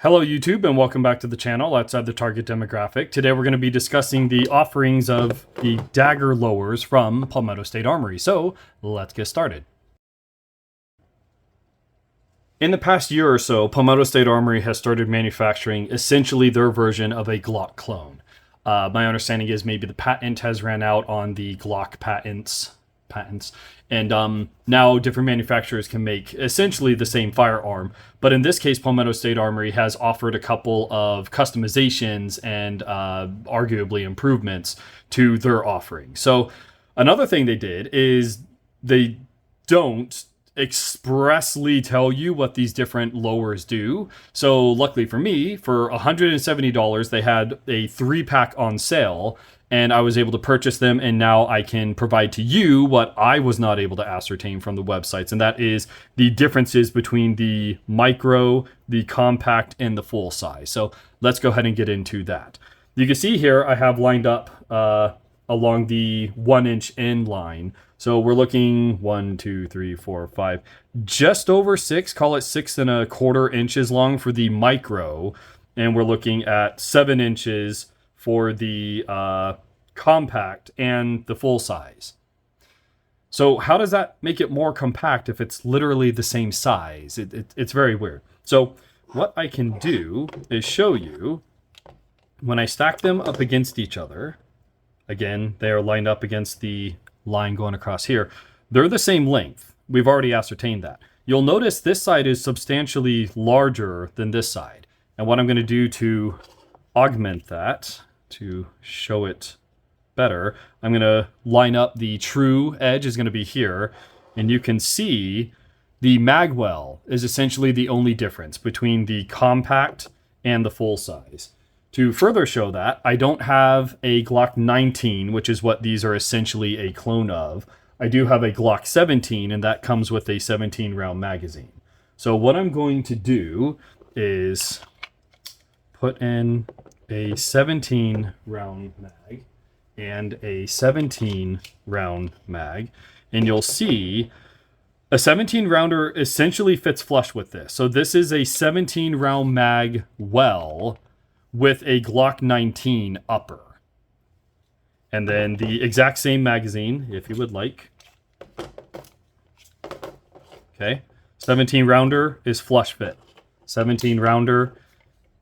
Hello YouTube and welcome back to the channel outside the target demographic. Today we're going to be discussing the offerings of the Dagger lowers from Palmetto State Armory. So let's get started. In the past year or so, Palmetto State Armory has started manufacturing essentially their version of a Glock clone. My understanding is maybe the patent has ran out on the Glock patents. And now different manufacturers can make essentially the same firearm. But in this case, Palmetto State Armory has offered a couple of customizations and arguably improvements to their offering. So another thing they did is they don't expressly tell you what these different lowers do. So luckily for me, for $170, they had a 3-pack on sale, and I was able to purchase them, and now I can provide to you what I was not able to ascertain from the websites, and that is the differences between the micro, the compact, and the full size. So let's go ahead and get into that. You can see here I have lined up along the 1-inch end line. So we're looking 1, 2, 3, 4, 5, just over 6, call it 6¼ inches long for the micro. And we're looking at 7 inches for the compact and the full size. So how does that make it more compact if it's literally the same size? It's very weird. So what I can do is show you when I stack them up against each other. Again, they are lined up against the line going across here. They're the same length. We've already ascertained that. You'll notice this side is substantially larger than this side. And what I'm going to do to augment that, to show it better, I'm going to line up the true edge is going to be here. And you can see the magwell is essentially the only difference between the compact and the full size. To further show that, I don't have a Glock 19, which is what these are essentially a clone of. I do have a Glock 17, and that comes with a 17-round magazine. So what I'm going to do is put in a 17-round mag and a 17-round mag, and you'll see a 17-rounder essentially fits flush with this. So this is a 17-round mag well with a Glock 19 upper. And then the exact same magazine, if you would like. Okay. 17-rounder is flush fit. 17-rounder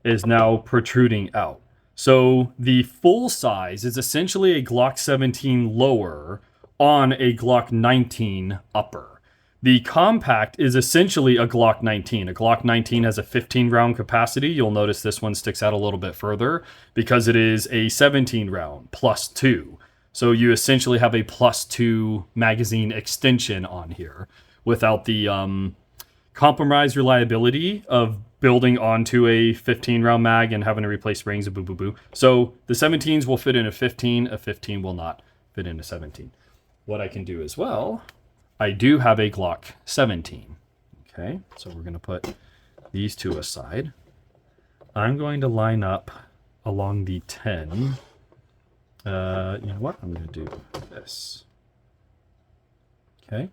is now protruding out. So the full size is essentially a Glock 17 lower on a Glock 19 upper. The compact is essentially a Glock 19. A Glock 19 has a 15-round capacity. You'll notice this one sticks out a little bit further because it is a 17-round plus 2. So you essentially have a plus 2 magazine extension on here without the compromised reliability of building onto a 15-round mag and having to replace rings and boo. So the 17s will fit in a 15 will not fit in a 17. What I can do as well, I do have a Glock 17. Okay, so we're going to put these two aside. I'm going to line up along the 10. You know what? I'm going to do this. Okay,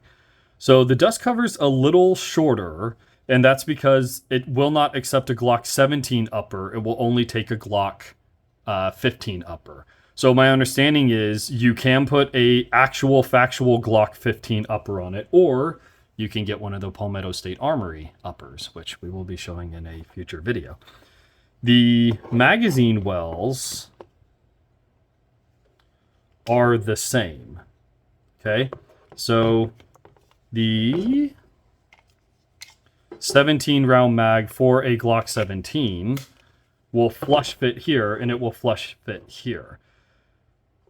so the dust cover's a little shorter, and that's because it will not accept a Glock 17 upper. It will only take a Glock 15 upper. So my understanding is you can put a actual factual Glock 15 upper on it, or you can get one of the Palmetto State Armory uppers, which we will be showing in a future video. The magazine wells are the same. Okay, so the 17-round mag for a Glock 17 will flush fit here, and it will flush fit here.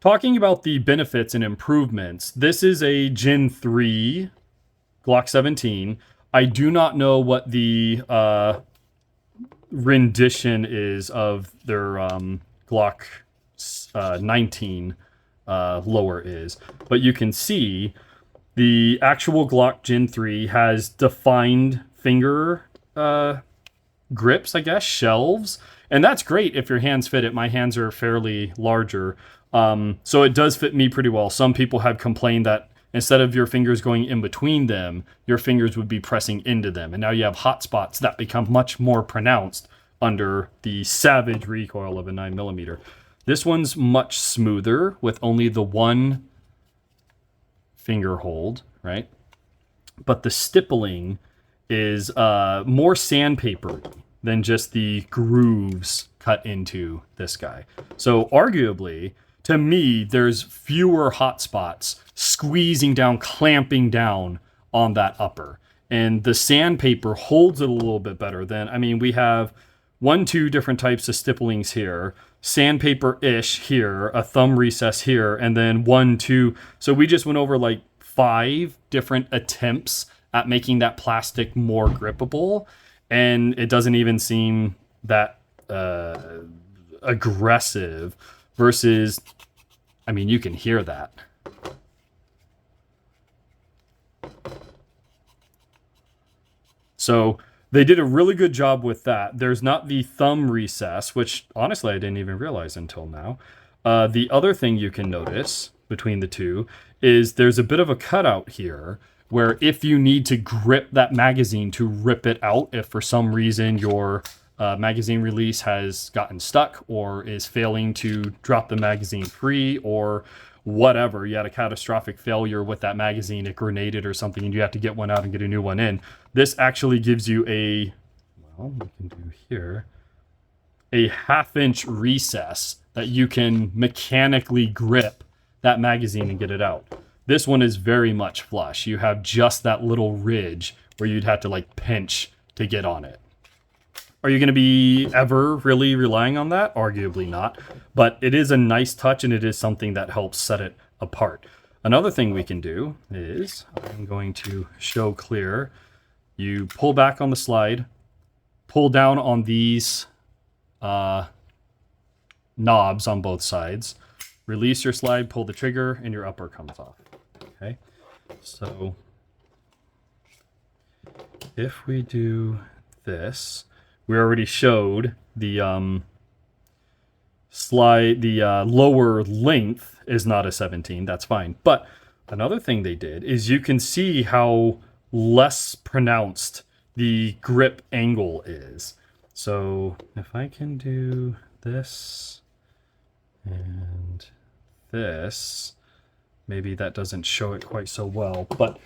Talking about the benefits and improvements, this is a Gen 3 Glock 17. I do not know what the rendition is of their Glock 19 lower is, but you can see the actual Glock Gen 3 has defined finger grips, I guess, shelves, and that's great if your hands fit it. My hands are fairly larger. So it does fit me pretty well. Some people have complained that instead of your fingers going in between them, your fingers would be pressing into them. And now you have hot spots that become much more pronounced under the savage recoil of a 9mm. This one's much smoother with only the one finger hold, right? But the stippling is more sandpaper than just the grooves cut into this guy. So arguably, to me, there's fewer hot spots squeezing down, clamping down on that upper. And the sandpaper holds it a little bit better than, I mean, we have 2 different types of stipplings here, sandpaper-ish here, a thumb recess here, and then 1, 2. So we just went over like 5 different attempts at making that plastic more grippable. And it doesn't even seem that aggressive versus, I mean, you can hear that. So they did a really good job with that. There's not the thumb recess, which honestly I didn't even realize until now. The other thing you can notice between the two is there's a bit of a cutout here where if you need to grip that magazine to rip it out, if for some reason your magazine release has gotten stuck or is failing to drop the magazine free or whatever, you had a catastrophic failure with that magazine, it grenaded or something, and you have to get one out and get a new one in. This actually gives you a, well, we can do here, a 1/2-inch recess that you can mechanically grip that magazine and get it out. This one is very much flush. You have just that little ridge where you'd have to like pinch to get on it. Are you going to be ever really relying on that? Arguably not. But it is a nice touch and it is something that helps set it apart. Another thing we can do is, I'm going to show clear. You pull back on the slide, pull down on these knobs on both sides, release your slide, pull the trigger, and your upper comes off. Okay, so if we do this, we already showed the slide, the lower length is not a 17, that's fine. But another thing they did is you can see how less pronounced the grip angle is. So if I can do this and this, maybe that doesn't show it quite so well, but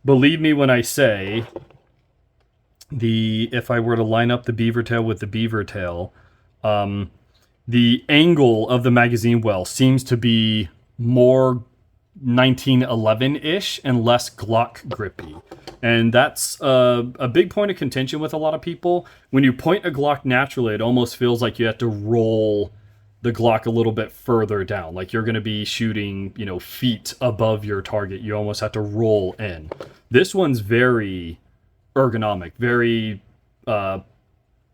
believe me when I say if I were to line up the beaver tail with the beaver tail, the angle of the magazine well seems to be more 1911-ish and less Glock grippy. And that's a big point of contention with a lot of people. When you point a Glock naturally, it almost feels like you have to roll the Glock a little bit further down. Like you're going to be shooting, feet above your target. You almost have to roll in. This one's very ergonomic, very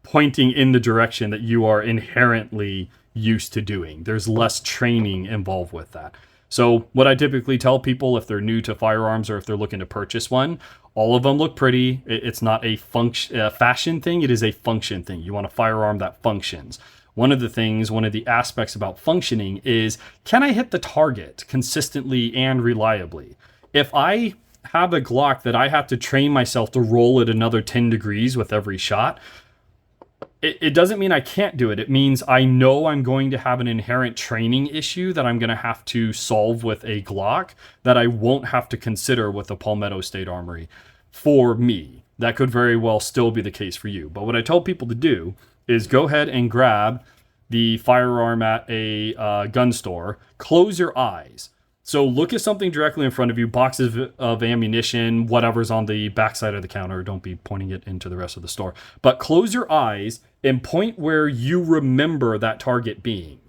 pointing in the direction that you are inherently used to doing. There's less training involved with that. So what I typically tell people if they're new to firearms or if they're looking to purchase one, all of them look pretty. It's not a fashion thing. It is a function thing. You want a firearm that functions. One of the aspects about functioning is, can I hit the target consistently and reliably? If I have a Glock that I have to train myself to roll it another 10 degrees with every shot, it doesn't mean I can't do it. It means I know I'm going to have an inherent training issue that I'm going to have to solve with a Glock that I won't have to consider with a Palmetto State Armory. For me, that could very well still be the case for you. But what I tell people to do is go ahead and grab the firearm at a gun store, close your eyes. So look at something directly in front of you, boxes of ammunition, whatever's on the backside of the counter. Don't be pointing it into the rest of the store. But close your eyes and point where you remember that target being.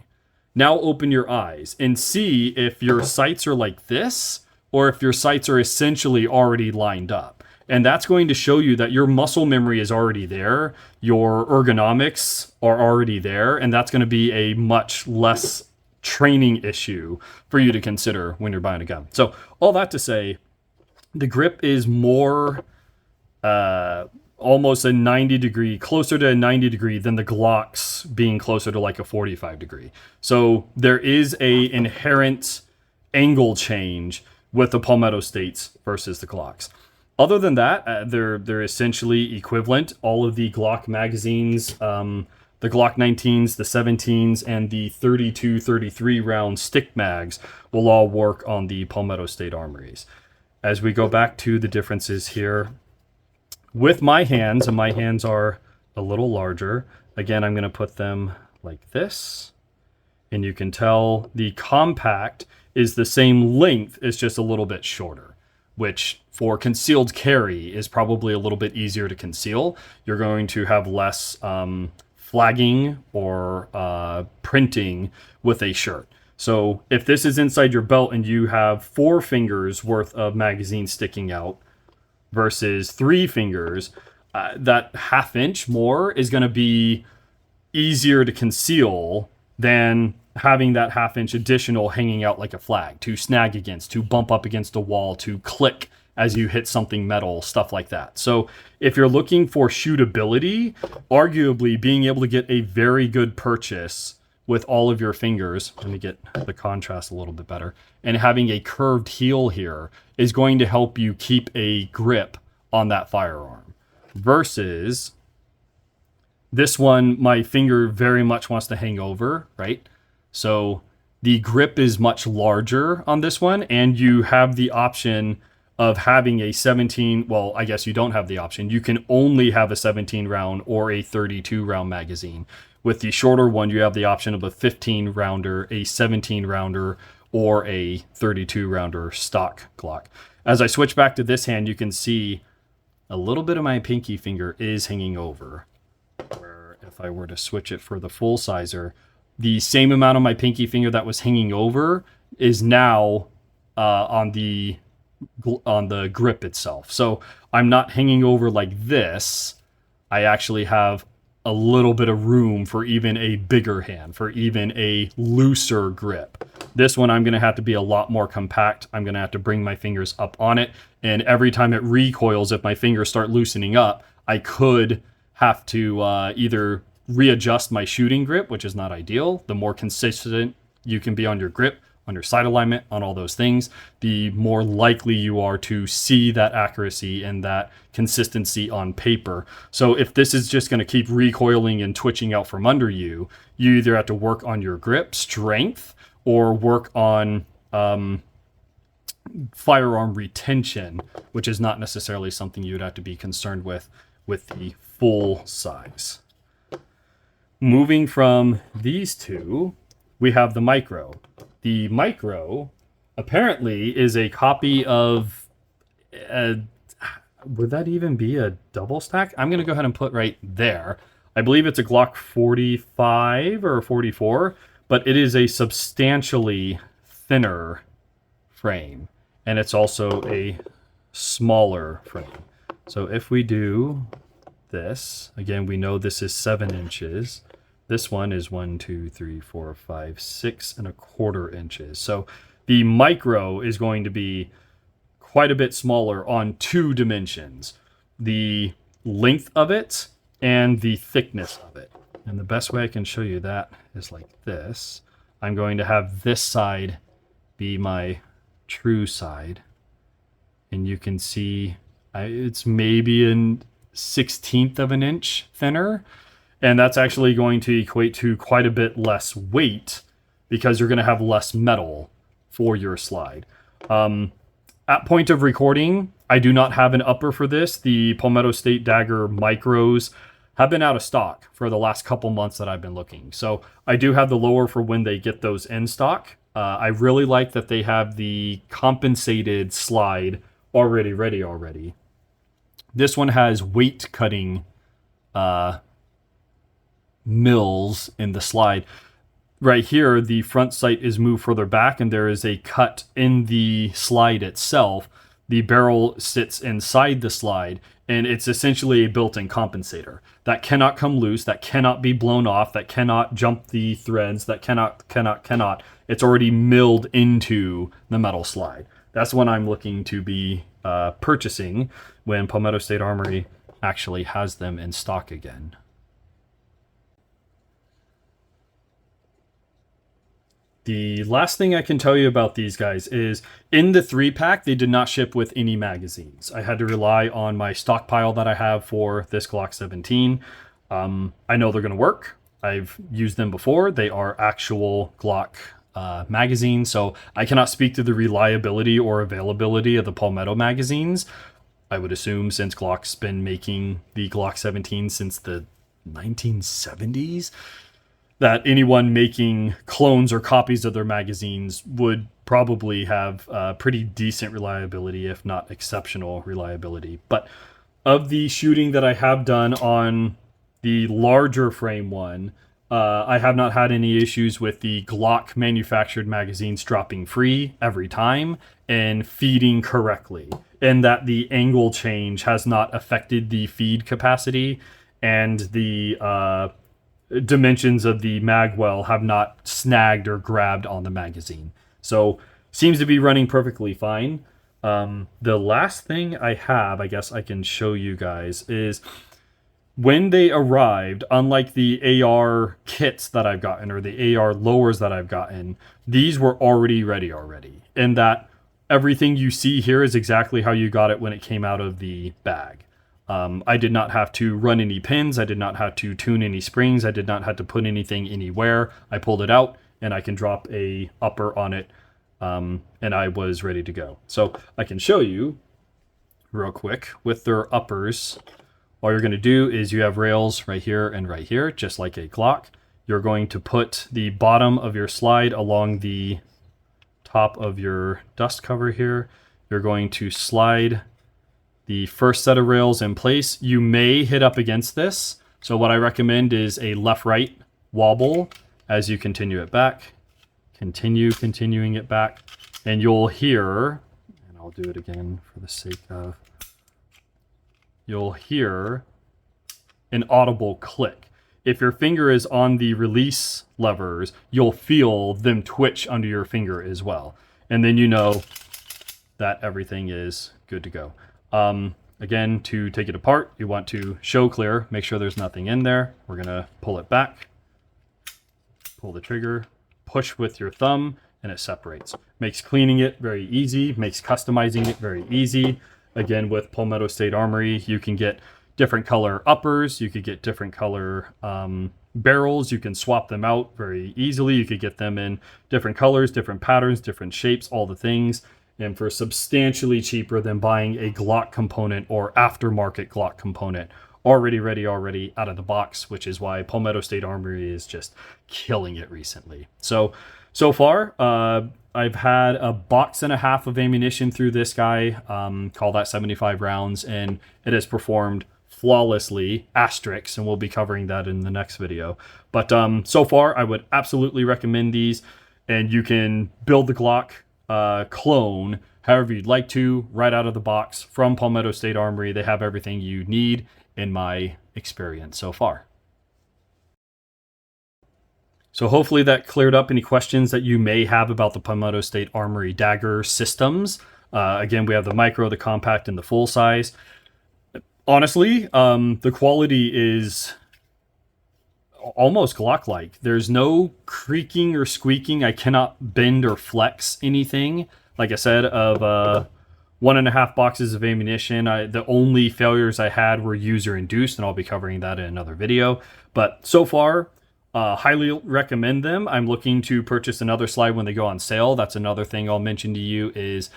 Now open your eyes and see if your sights are like this or if your sights are essentially already lined up. And that's going to show you that your muscle memory is already there, your ergonomics are already there, and that's going to be a much less training issue for you to consider when you're buying a gun. So all that to say, the grip is more almost a 90 degree, closer to a 90 degree than the Glocks being closer to like a 45 degree. So there is a inherent angle change with the Palmetto States versus the Glocks. Other than that, they're essentially equivalent. All of the Glock magazines, the Glock 19s, the 17s, and the 32, 33 round stick mags will all work on the Palmetto State Armories. As we go back to the differences here, with my hands, and my hands are a little larger, again, I'm going to put them like this. And you can tell the compact is the same length, it's just a little bit shorter, which for concealed carry is probably a little bit easier to conceal. You're going to have less flagging or printing with a shirt. So if this is inside your belt and you have 4 fingers worth of magazine sticking out versus 3 fingers, that ½ inch more is going to be easier to conceal than having that ½ inch additional hanging out like a flag to snag against, to bump up against a wall, to click as you hit something metal, stuff like that. So if you're looking for shootability, arguably being able to get a very good purchase with all of your fingers, let me get the contrast a little bit better, and having a curved heel here is going to help you keep a grip on that firearm. Versus this one, my finger very much wants to hang over, right? So the grip is much larger on this one, and you have the option of having a 17, well, I guess you don't have the option. You can only have a 17 round or a 32 round magazine. With the shorter one, you have the option of a 15 rounder, a 17 rounder, or a 32 rounder stock Glock. As I switch back to this hand, you can see a little bit of my pinky finger is hanging over. Where if I were to switch it for the full sizer, the same amount of my pinky finger that was hanging over is now on the grip itself. So I'm not hanging over like this. I actually have a little bit of room for even a bigger hand, for even a looser grip. This one, I'm going to have to be a lot more compact. I'm going to have to bring my fingers up on it. And every time it recoils, if my fingers start loosening up, I could have to either readjust my shooting grip, which is not ideal. The more consistent you can be on your grip, on your sight alignment, on all those things, the more likely you are to see that accuracy and that consistency on paper. So if this is just going to keep recoiling and twitching out from under you, you either have to work on your grip strength or work on firearm retention, which is not necessarily something you would have to be concerned with the full size. Moving from these two, we have the micro. The micro apparently is a copy of, would that even be a double stack? I'm going to go ahead and put right there. I believe it's a Glock 45 or 44, but it is a substantially thinner frame. And it's also a smaller frame. So if we do this, again, we know this is 7 inches. This one is 1, 2, 3, 4, 5, 6¼ inches. So the micro is going to be quite a bit smaller on 2 dimensions. The length of it and the thickness of it. And the best way I can show you that is like this. I'm going to have this side be my true side. And you can see it's maybe a 1/16 of an inch thinner. And that's actually going to equate to quite a bit less weight because you're going to have less metal for your slide. At point of recording, I do not have an upper for this. The Palmetto State Dagger Micros have been out of stock for the last couple months that I've been looking. So I do have the lower for when they get those in stock. I really like that they have the compensated slide already ready. This one has weight cutting mills in the slide. Right here, the front sight is moved further back and there is a cut in the slide itself. The barrel sits inside the slide and it's essentially a built-in compensator that cannot come loose, that cannot be blown off, that cannot jump the threads, that cannot. It's already milled into the metal slide. That's what I'm looking to be purchasing when Palmetto State Armory actually has them in stock again. The last thing I can tell you about these guys is in the 3-pack, they did not ship with any magazines. I had to rely on my stockpile that I have for this Glock 17. I know they're going to work. I've used them before. They are actual Glock magazines, so I cannot speak to the reliability or availability of the Palmetto magazines. I would assume since Glock's been making the Glock 17 since the 1970s, that anyone making clones or copies of their magazines would probably have pretty decent reliability, if not exceptional reliability. But of the shooting that I have done on the larger frame one, I have not had any issues with the Glock manufactured magazines dropping free every time and feeding correctly, and that the angle change has not affected the feed capacity, and the dimensions of the magwell have not snagged or grabbed on the magazine. So seems to be running perfectly fine. The last thing I have, I guess I can show you guys, is when they arrived, unlike the AR kits that I've gotten or the AR lowers that I've gotten, these were already ready already. And that everything you see here is exactly how you got it when it came out of the bag. I did not have to run any pins. I did not have to tune any springs. I did not have to put anything anywhere. I pulled it out and I can drop a upper on it, and I was ready to go. So I can show you real quick with their uppers. All you're going to do is you have rails right here, just like a Glock. You're going to put the bottom of your slide along the top of your dust cover here. You're going to slide the first set of rails in place. You may hit up against this. So what I recommend is a left-right wobble as you continue it back. Continuing it back. And you'll hear, and I'll do it again for the sake of, you'll hear an audible click. If your finger is on the release levers, you'll feel them twitch under your finger as well. And then you know that everything is good to go. Again, to take it apart, you want to show clear, make sure there's nothing in there. We're gonna pull it back, pull the trigger, push with your thumb, and it separates. Makes cleaning it very easy, makes customizing it very easy. Again, with Palmetto State Armory, you can get different color uppers, you could get different color barrels, you can swap them out very easily. You could get them in different colors, different patterns, different shapes, all the things. And for substantially cheaper than buying a Glock component or aftermarket Glock component already ready, already out of the box, which is why Palmetto State Armory is just killing it recently. So far, I've had a box and a half of ammunition through this guy, call that 75 rounds, and it has performed flawlessly, asterisks, and we'll be covering that in the next video. But so far, I would absolutely recommend these, and you can build the Glock clone however you'd like to, right out of the box from Palmetto State Armory. They have everything you need in my experience so far. So hopefully that cleared up any questions that you may have about the Palmetto State Armory Dagger systems. Again, we have the micro, the compact, and the full size. Honestly, the quality is almost Glock-like. There's no creaking or squeaking. I cannot bend or flex anything. Like I said, of 1.5 boxes of ammunition, the only failures I had were user-induced, and I'll be covering that in another video. But so far, highly recommend them. I'm looking to purchase another slide when they go on sale. That's another thing I'll mention to you is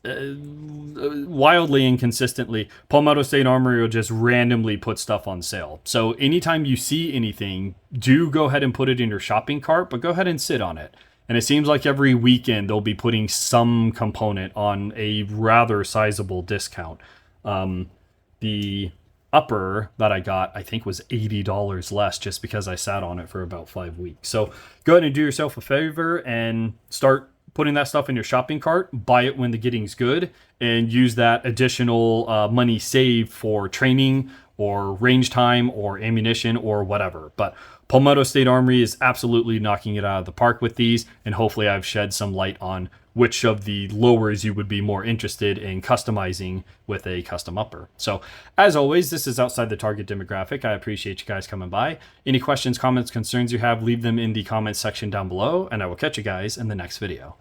wildly inconsistently, Palmetto State Armory will just randomly put stuff on sale. So anytime you see anything, do go ahead and put it in your shopping cart, but go ahead and sit on it. And it seems like every weekend they'll be putting some component on a rather sizable discount. The upper that I got, I think, was $80 less just because I sat on it for about 5 weeks. So go ahead and do yourself a favor and start putting that stuff in your shopping cart. Buy it when the getting's good and use that additional money saved for training or range time or ammunition or whatever. But Palmetto State Armory is absolutely knocking it out of the park with these, and hopefully I've shed some light on which of the lowers you would be more interested in customizing with a custom upper. So as always, this is outside the target demographic. I appreciate you guys coming by. Any questions, comments, concerns you have, leave them in the comments section down below, and I will catch you guys in the next video.